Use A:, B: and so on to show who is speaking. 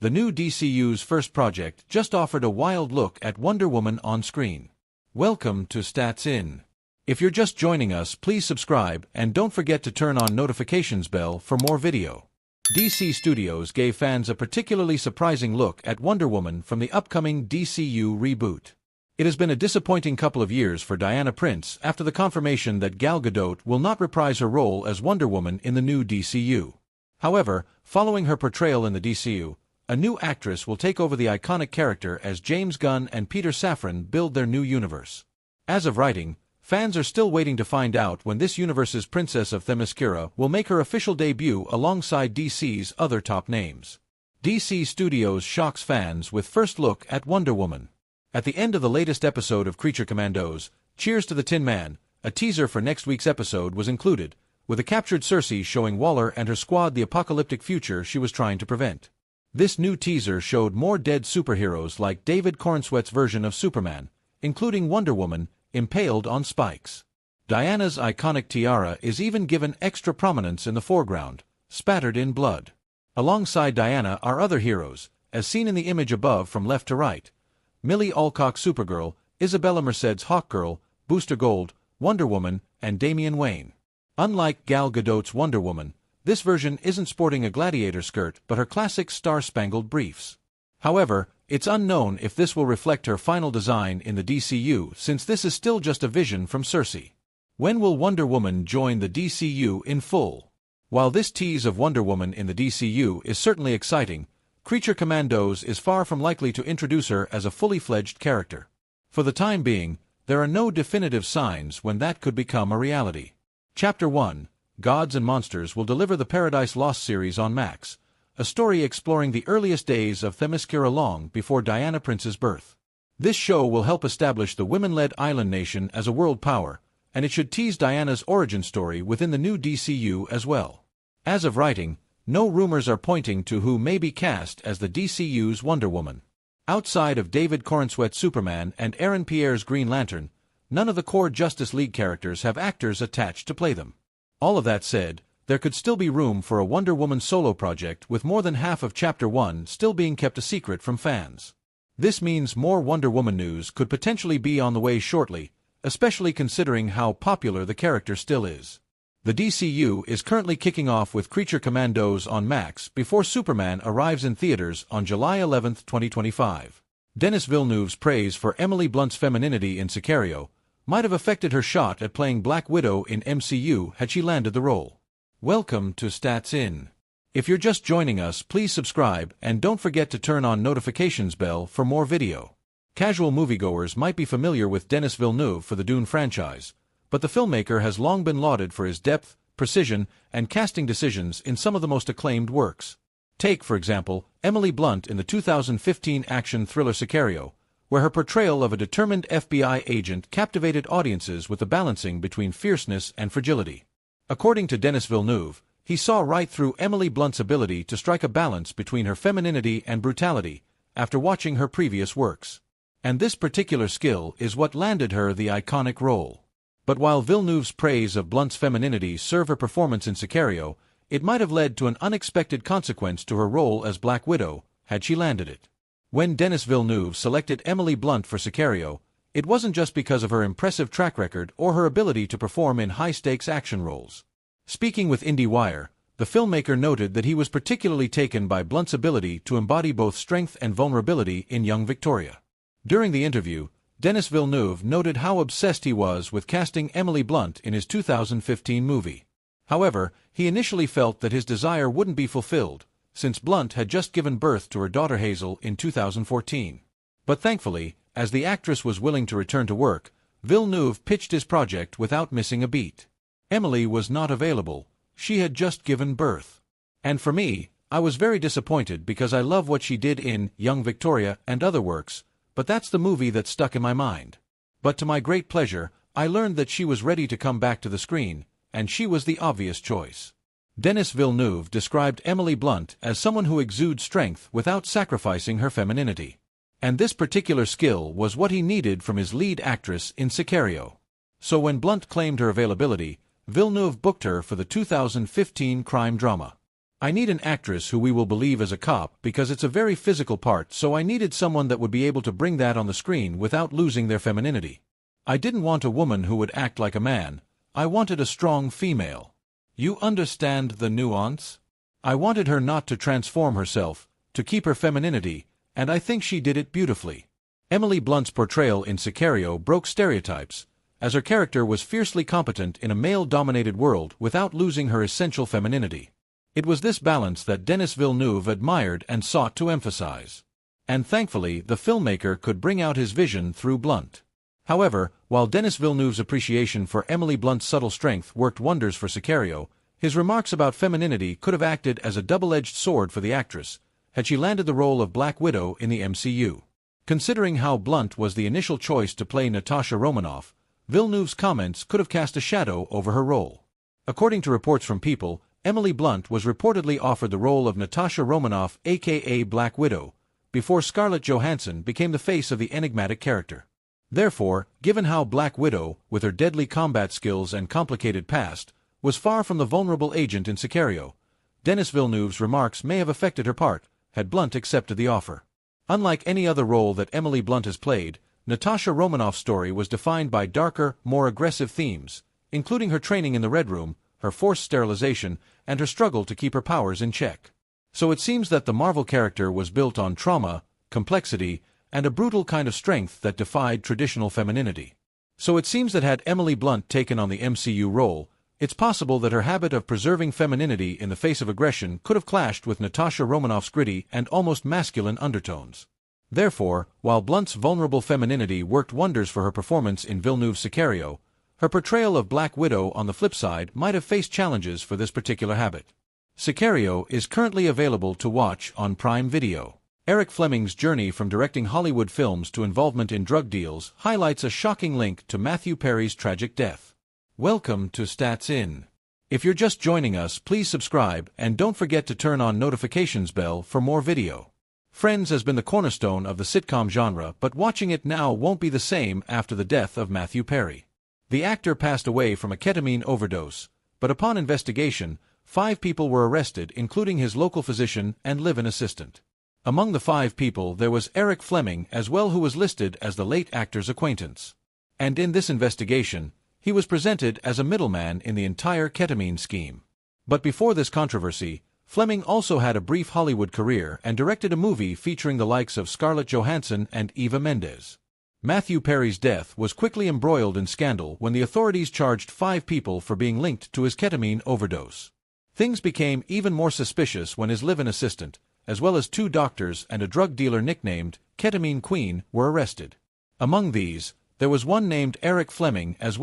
A: The new DCU's first project just offered a wild look at Wonder Woman on screen. Welcome to Stats In. If you're just joining us, please subscribe and don't forget to turn on notifications bell for more video. DC Studios gave fans a particularly surprising look at Wonder Woman from the upcoming DCU reboot. It has been a disappointing couple of years for Diana Prince after the confirmation that Gal Gadot will not reprise her role as Wonder Woman in the new DCU. However, following her portrayal in the DCU, a new actress will take over the iconic character as James Gunn and Peter Safran build their new universe. As of writing, fans are still waiting to find out when this universe's Princess of Themyscira will make her official debut alongside DC's other top names. DC Studios shocks fans with first look at Wonder Woman. At the end of the latest episode of Creature Commandos, Cheers to the Tin Man, a teaser for next week's episode was included, with a captured Cersei showing Waller and her squad the apocalyptic future she was trying to prevent. This new teaser showed more dead superheroes like David Corenswet's version of Superman, including Wonder Woman, impaled on spikes. Diana's iconic tiara is even given extra prominence in the foreground, spattered in blood. Alongside Diana are other heroes, as seen in the image above from left to right: Millie Alcock Supergirl, Isabella Merced's Hawkgirl, Booster Gold, Wonder Woman, and Damian Wayne. Unlike Gal Gadot's Wonder Woman, this version isn't sporting a gladiator skirt but her classic star-spangled briefs. However, it's unknown if this will reflect her final design in the DCU, since this is still just a vision from Cersei. When will Wonder Woman join the DCU in full? While this tease of Wonder Woman in the DCU is certainly exciting, Creature Commandos is far from likely to introduce her as a fully fledged character. For the time being, there are no definitive signs when that could become a reality. Chapter 1, Gods and Monsters, will deliver the Paradise Lost series on Max, a story exploring the earliest days of Themyscira long before Diana Prince's birth. This show will help establish the women-led island nation as a world power, and it should tease Diana's origin story within the new DCU as well. As of writing, no rumors are pointing to who may be cast as the DCU's Wonder Woman. Outside of David Corenswet's Superman and Aaron Pierre's Green Lantern, none of the core Justice League characters have actors attached to play them. All of that said, there could still be room for a Wonder Woman solo project, with more than half of Chapter 1 still being kept a secret from fans. This means more Wonder Woman news could potentially be on the way shortly, especially considering how popular the character still is. The DCU is currently kicking off with Creature Commandos on Max before Superman arrives in theaters on July 11, 2025. Denis Villeneuve's praise for Emily Blunt's femininity in Sicario might have affected her shot at playing Black Widow in MCU had she landed the role. Welcome to Stats In. If you're just joining us, please subscribe and don't forget to turn on notifications bell for more video. Casual moviegoers might be familiar with Denis Villeneuve for the Dune franchise, but the filmmaker has long been lauded for his depth, precision, and casting decisions in some of the most acclaimed works. Take, for example, Emily Blunt in the 2015 action thriller Sicario, where her portrayal of a determined FBI agent captivated audiences with the balancing between fierceness and fragility. According to Denis Villeneuve, he saw right through Emily Blunt's ability to strike a balance between her femininity and brutality after watching her previous works. And this particular skill is what landed her the iconic role. But while Villeneuve's praise of Blunt's femininity served her performance in Sicario, it might have led to an unexpected consequence to her role as Black Widow, had she landed it. When Denis Villeneuve selected Emily Blunt for Sicario, it wasn't just because of her impressive track record or her ability to perform in high-stakes action roles. Speaking with IndieWire, the filmmaker noted that he was particularly taken by Blunt's ability to embody both strength and vulnerability in young Victoria. During the interview, Denis Villeneuve noted how obsessed he was with casting Emily Blunt in his 2015 movie. However, he initially felt that his desire wouldn't be fulfilled, since Blunt had just given birth to her daughter Hazel in 2014. But thankfully, as the actress was willing to return to work, Villeneuve pitched his project without missing a beat. Emily was not available; she had just given birth. And for me, I was very disappointed because I love what she did in Young Victoria and other works, but that's the movie that stuck in my mind. But to my great pleasure, I learned that she was ready to come back to the screen, and she was the obvious choice. Denis Villeneuve described Emily Blunt as someone who exudes strength without sacrificing her femininity. And this particular skill was what he needed from his lead actress in Sicario. So when Blunt claimed her availability, Villeneuve booked her for the 2015 crime drama. I need an actress who we will believe as a cop because it's a very physical part, so I needed someone that would be able to bring that on the screen without losing their femininity. I didn't want a woman who would act like a man. I wanted a strong female. You understand the nuance? I wanted her not to transform herself, to keep her femininity, and I think she did it beautifully. Emily Blunt's portrayal in Sicario broke stereotypes, as her character was fiercely competent in a male-dominated world without losing her essential femininity. It was this balance that Denis Villeneuve admired and sought to emphasize. And thankfully, the filmmaker could bring out his vision through Blunt. However, while Denis Villeneuve's appreciation for Emily Blunt's subtle strength worked wonders for Sicario, his remarks about femininity could have acted as a double-edged sword for the actress, had she landed the role of Black Widow in the MCU. Considering how Blunt was the initial choice to play Natasha Romanoff, Villeneuve's comments could have cast a shadow over her role. According to reports from People, Emily Blunt was reportedly offered the role of Natasha Romanoff, aka Black Widow, before Scarlett Johansson became the face of the enigmatic character. Therefore, given how Black Widow, with her deadly combat skills and complicated past, was far from the vulnerable agent in Sicario, Denis Villeneuve's remarks may have affected her part, had Blunt accepted the offer. Unlike any other role that Emily Blunt has played, Natasha Romanoff's story was defined by darker, more aggressive themes, including her training in the Red Room, her forced sterilization, and her struggle to keep her powers in check. So it seems that the Marvel character was built on trauma, complexity, and a brutal kind of strength that defied traditional femininity. So it seems that had Emily Blunt taken on the MCU role, it's possible that her habit of preserving femininity in the face of aggression could have clashed with Natasha Romanoff's gritty and almost masculine undertones. Therefore, while Blunt's vulnerable femininity worked wonders for her performance in Villeneuve's Sicario, her portrayal of Black Widow on the flip side might have faced challenges for this particular habit. Sicario is currently available to watch on Prime Video. Eric Fleming's journey from directing Hollywood films to involvement in drug deals highlights a shocking link to Matthew Perry's tragic death. Welcome to Stats In. If you're just joining us, please subscribe and don't forget to turn on notifications bell for more video. Friends has been the cornerstone of the sitcom genre, but watching it now won't be the same after the death of Matthew Perry. The actor passed away from a ketamine overdose, but upon investigation, 5 people were arrested, including his local physician and live-in assistant. Among the 5 people there was Eric Fleming as well, who was listed as the late actor's acquaintance. And in this investigation, he was presented as a middleman in the entire ketamine scheme. But before this controversy, Fleming also had a brief Hollywood career and directed a movie featuring the likes of Scarlett Johansson and Eva Mendes. Matthew Perry's death was quickly embroiled in scandal when the authorities charged 5 people for being linked to his ketamine overdose. Things became even more suspicious when his live-in assistant, as well as 2 doctors and a drug dealer nicknamed Ketamine Queen, were arrested. Among these, there was one named Eric Fleming as well.